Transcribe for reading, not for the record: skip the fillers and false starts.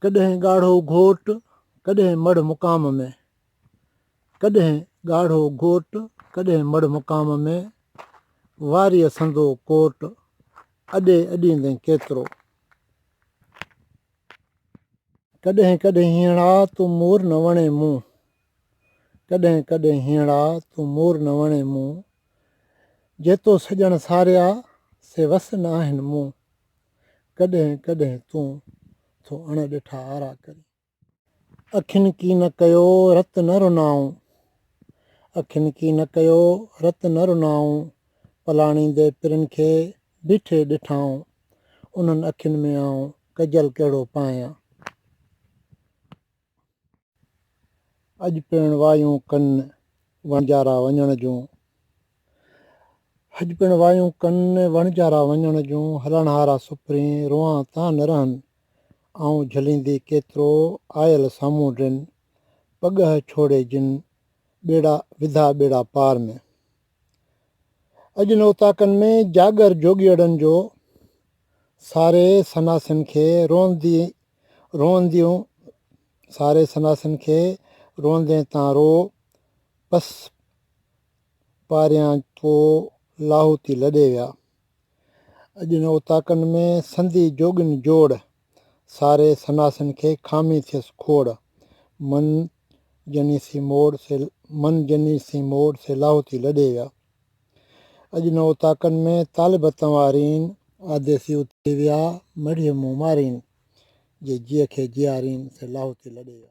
कॾहिं ॻाढ़ो घोट कॾहिं मड़ मुक़ाम में, कॾहिं ॻाढ़ो घोट कॾहिं मड़ मुक़ाम में, वारीअ संदो कोट अॾे अॾींदे केतिरो। कॾहिं कॾहिं हीअणा तूं मोर न वणे मूं, कॾहिं कॾहिं हीअणा तूं मोर न वणे मूं, जेतो सॼण सारिया से वस न आहिनि मूं, कॾहिं कॾहिं तूं थो अण ॾिठा आरा करे। अखियुनि की न कयो रत न रुनाऊं, अखियुनि की न कयो रत न रुनाऊं, पलाणींदे पिरनि खे बीठे ॾिठाऊं, उन्हनि अखियुनि में आऊं कजल कहिड़ो पायां। अॼु पिण वायूं कन वणजारा वञण जूं, अॼु पिण वायूं कन वणजारा वञण जूं, हलण हारा सुपरी रुआं तां न रहनि, आऊं झलींदी केतिरो आयल साम्हूं ॾिन, पॻह छोड़े जिन ॿेड़ा विधा ॿेड़ा पार में। अॼु नौताकनि में जागर जोगियड़नि जो सारे सनासिन खे रोअंदियूं सारे सनासिन खे रोअंदे तां रो, पस पारियां तो लाहौती लॾे विया। अॼु नौताकनि में संधी जोगिन जोड़, सारे सनासिन खे खामी थियसि खोड़, मन जनी सी मोड़ से लाहौती लॾे विया। अॼु नौताकनि में तालिब तंवारीन, आदेसी उते विया मढ़ीअ मूं मारीन, जे जीअ खे जियारीन से लाहौती लॾे विया।